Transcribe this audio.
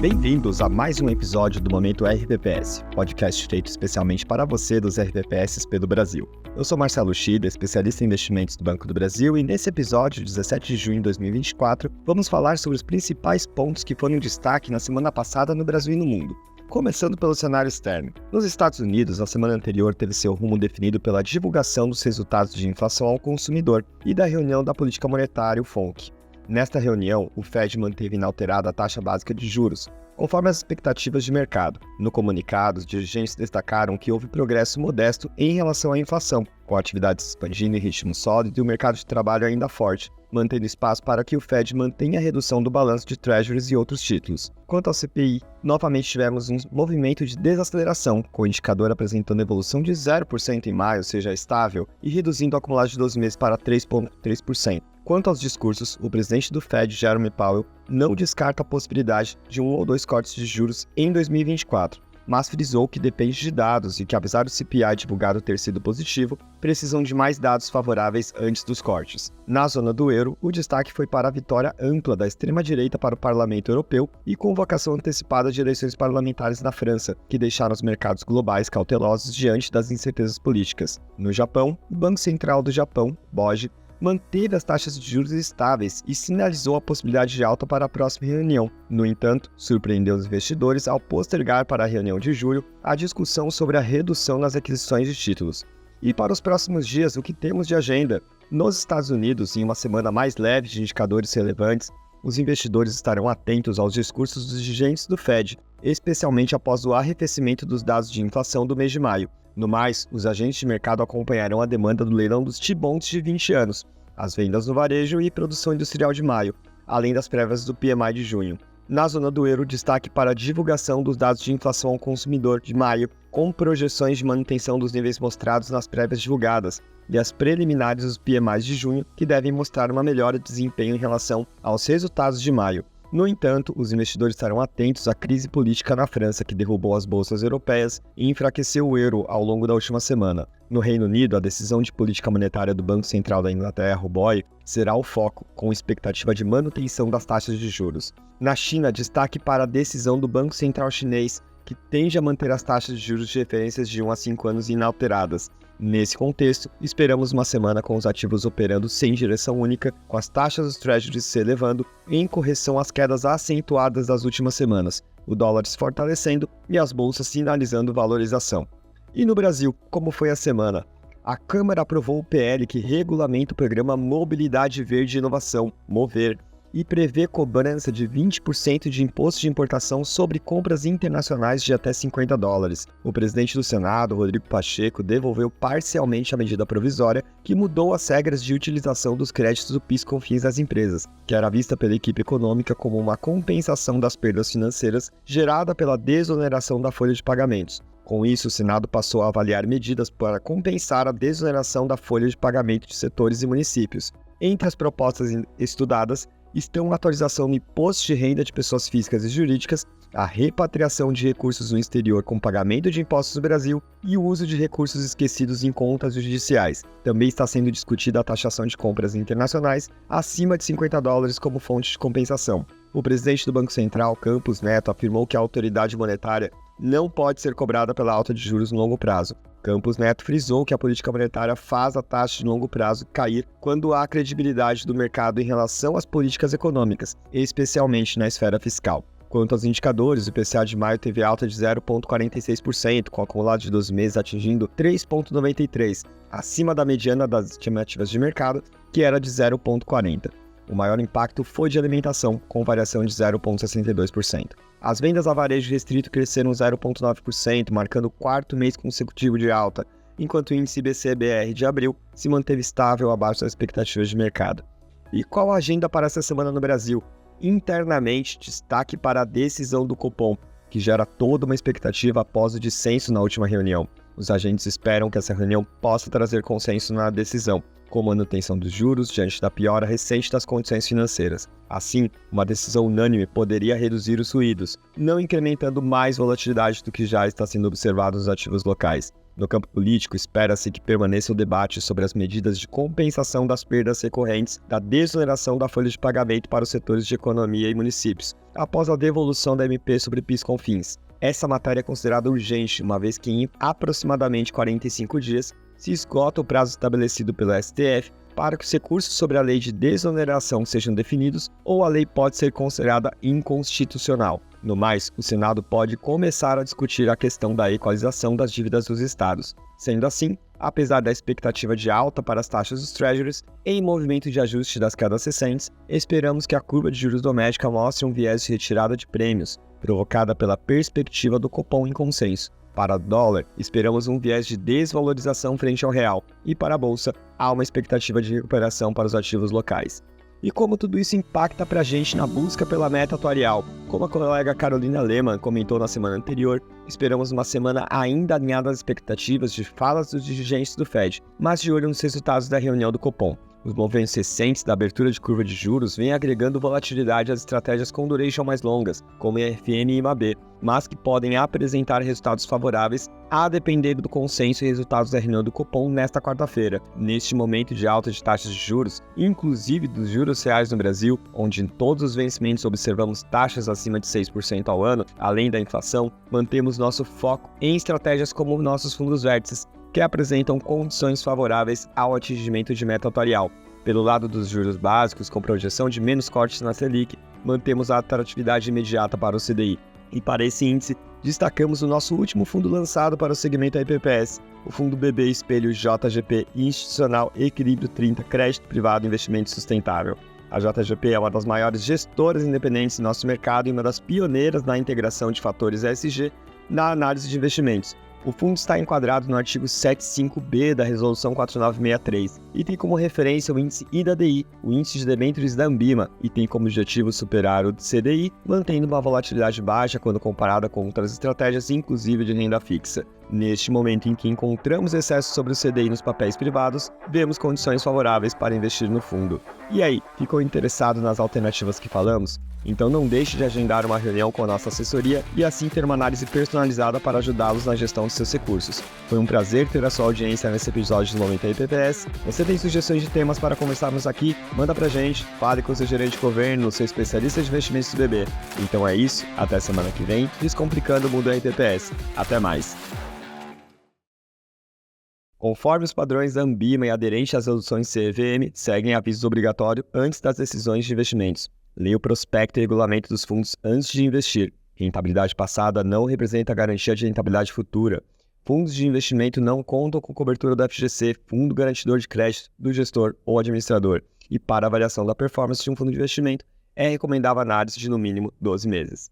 Bem-vindos a mais um episódio do Momento RPPS, podcast feito especialmente para você dos RPPSP do Brasil. Eu sou Marcelo Chida, especialista em investimentos do Banco do Brasil, e nesse episódio, 17 de junho de 2024, vamos falar sobre os principais pontos que foram em destaque na semana passada no Brasil e no mundo. Começando pelo cenário externo. Nos Estados Unidos, na semana anterior teve seu rumo definido pela divulgação dos resultados de inflação ao consumidor e da reunião da política monetária, o FONC. Nesta reunião, o Fed manteve inalterada a taxa básica de juros, conforme as expectativas de mercado. No comunicado, os dirigentes destacaram que houve progresso modesto em relação à inflação, com atividades expandindo em ritmo sólido e o mercado de trabalho ainda forte, mantendo espaço para que o Fed mantenha a redução do balanço de Treasuries e outros títulos. Quanto ao CPI, novamente tivemos um movimento de desaceleração, com o indicador apresentando evolução de 0% em maio, ou seja, estável, e reduzindo o acumulado de 12 meses para 3,3%. Quanto aos discursos, o presidente do Fed, Jerome Powell, não descarta a possibilidade de 1 ou 2 cortes de juros em 2024, mas frisou que depende de dados e que, apesar do CPI divulgado ter sido positivo, precisam de mais dados favoráveis antes dos cortes. Na zona do euro, o destaque foi para a vitória ampla da extrema-direita para o Parlamento Europeu e convocação antecipada de eleições parlamentares na França, que deixaram os mercados globais cautelosos diante das incertezas políticas. No Japão, o Banco Central do Japão, BOJ, manteve as taxas de juros estáveis e sinalizou a possibilidade de alta para a próxima reunião. No entanto, surpreendeu os investidores ao postergar para a reunião de julho a discussão sobre a redução nas aquisições de títulos. E para os próximos dias, o que temos de agenda? Nos Estados Unidos, em uma semana mais leve de indicadores relevantes, os investidores estarão atentos aos discursos dos dirigentes do Fed, especialmente após o arrefecimento dos dados de inflação do mês de maio. No mais, os agentes de mercado acompanharão a demanda do leilão dos T-Bonds de 20 anos, as vendas no varejo e produção industrial de maio, além das prévias do PMI de junho. Na zona do euro, destaque para a divulgação dos dados de inflação ao consumidor de maio, com projeções de manutenção dos níveis mostrados nas prévias divulgadas, e as preliminares dos PMIs de junho, que devem mostrar uma melhora de desempenho em relação aos resultados de maio. No entanto, os investidores estarão atentos à crise política na França, que derrubou as bolsas europeias e enfraqueceu o euro ao longo da última semana. No Reino Unido, a decisão de política monetária do Banco Central da Inglaterra, o BOE, será o foco, com expectativa de manutenção das taxas de juros. Na China, destaque para a decisão do Banco Central chinês, que tende a manter as taxas de juros de referências de 1 a 5 anos inalteradas. Nesse contexto, esperamos uma semana com os ativos operando sem direção única, com as taxas dos Treasuries se elevando em correção às quedas acentuadas das últimas semanas, o dólar se fortalecendo e as bolsas sinalizando valorização. E no Brasil, como foi a semana? A Câmara aprovou o PL que regulamenta o programa Mobilidade Verde e Inovação, MOVER, e prevê cobrança de 20% de imposto de importação sobre compras internacionais de até $50. O presidente do Senado, Rodrigo Pacheco, devolveu parcialmente a medida provisória que mudou as regras de utilização dos créditos do PIS/COFINS das empresas, que era vista pela equipe econômica como uma compensação das perdas financeiras gerada pela desoneração da folha de pagamentos. Com isso, o Senado passou a avaliar medidas para compensar a desoneração da folha de pagamento de setores e municípios. Entre as propostas estudadas, estão a atualização no imposto de renda de pessoas físicas e jurídicas, a repatriação de recursos no exterior com pagamento de impostos no Brasil e o uso de recursos esquecidos em contas judiciais. Também está sendo discutida a taxação de compras internacionais acima de $50 como fonte de compensação. O presidente do Banco Central, Campos Neto, afirmou que a autoridade monetária não pode ser cobrada pela alta de juros no longo prazo. Campos Neto frisou que a política monetária faz a taxa de longo prazo cair quando há credibilidade do mercado em relação às políticas econômicas, especialmente na esfera fiscal. Quanto aos indicadores, o IPCA de maio teve alta de 0,46%, com o acumulado de 12 meses atingindo 3,93%, acima da mediana das estimativas de mercado, que era de 0,40%. O maior impacto foi de alimentação, com variação de 0,62%. As vendas a varejo restrito cresceram 0,9%, marcando o quarto mês consecutivo de alta, enquanto o índice IBC/BR de abril se manteve estável abaixo das expectativas de mercado. E qual a agenda para essa semana no Brasil? Internamente, destaque para a decisão do Copom, que gera toda uma expectativa após o dissenso na última reunião. Os agentes esperam que essa reunião possa trazer consenso na decisão, com manutenção dos juros diante da piora recente das condições financeiras. Assim, uma decisão unânime poderia reduzir os ruídos, não incrementando mais volatilidade do que já está sendo observado nos ativos locais. No campo político, espera-se que permaneça o debate sobre as medidas de compensação das perdas recorrentes da desoneração da folha de pagamento para os setores de economia e municípios, após a devolução da MP sobre PIS/COFINS. Essa matéria é considerada urgente, uma vez que em aproximadamente 45 dias se esgota o prazo estabelecido pelo STF para que os recursos sobre a lei de desoneração sejam definidos ou a lei pode ser considerada inconstitucional. No mais, o Senado pode começar a discutir a questão da equalização das dívidas dos estados. Sendo assim, apesar da expectativa de alta para as taxas dos Treasuries, em movimento de ajuste das quedas recentes, esperamos que a curva de juros doméstica mostre um viés de retirada de prêmios, provocada pela perspectiva do Copom em consenso. Para o dólar, esperamos um viés de desvalorização frente ao real, e para a bolsa, há uma expectativa de recuperação para os ativos locais. E como tudo isso impacta para a gente na busca pela meta atuarial? Como a colega Carolina Lehmann comentou na semana anterior, esperamos uma semana ainda alinhada às expectativas de falas dos dirigentes do Fed, mas de olho nos resultados da reunião do Copom. Os movimentos recentes da abertura de curva de juros vêm agregando volatilidade às estratégias com duration mais longas, como EFN e IMAB, mas que podem apresentar resultados favoráveis a depender do consenso e resultados da reunião do Copom nesta quarta-feira. Neste momento de alta de taxas de juros, inclusive dos juros reais no Brasil, onde em todos os vencimentos observamos taxas acima de 6% ao ano, além da inflação, mantemos nosso foco em estratégias como nossos fundos vértices, que apresentam condições favoráveis ao atingimento de meta atuarial. Pelo lado dos juros básicos, com projeção de menos cortes na Selic, mantemos a atratividade imediata para o CDI. E para esse índice, destacamos o nosso último fundo lançado para o segmento IPPS, o fundo BB Espelho JGP Institucional Equilíbrio 30 Crédito Privado Investimento Sustentável. A JGP é uma das maiores gestoras independentes do nosso mercado e uma das pioneiras na integração de fatores ESG na análise de investimentos. O fundo está enquadrado no artigo 75B da Resolução 4963 e tem como referência o índice IDADI, o índice de debêntures da Ambima, e tem como objetivo superar o CDI, mantendo uma volatilidade baixa quando comparada com outras estratégias, inclusive de renda fixa. Neste momento em que encontramos excesso sobre o CDI nos papéis privados, vemos condições favoráveis para investir no fundo. E aí, ficou interessado nas alternativas que falamos? Então não deixe de agendar uma reunião com a nossa assessoria e assim ter uma análise personalizada para ajudá-los na gestão de seus recursos. Foi um prazer ter a sua audiência nesse episódio do Momento IPPS. Você tem sugestões de temas para conversarmos aqui? Manda pra gente, fale com seu gerente de governo, seu especialista de investimentos do BB. Então é isso, até semana que vem, Descomplicando o Mundo IPPS. Até mais! Conforme os padrões da Ambima e aderente às resoluções CVM, seguem avisos obrigatórios antes das decisões de investimentos. Leia o prospecto e regulamento dos fundos antes de investir. Rentabilidade passada não representa garantia de rentabilidade futura. Fundos de investimento não contam com cobertura do FGC, Fundo Garantidor de Crédito, do gestor ou administrador. E para avaliação da performance de um fundo de investimento, é recomendável análise de no mínimo 12 meses.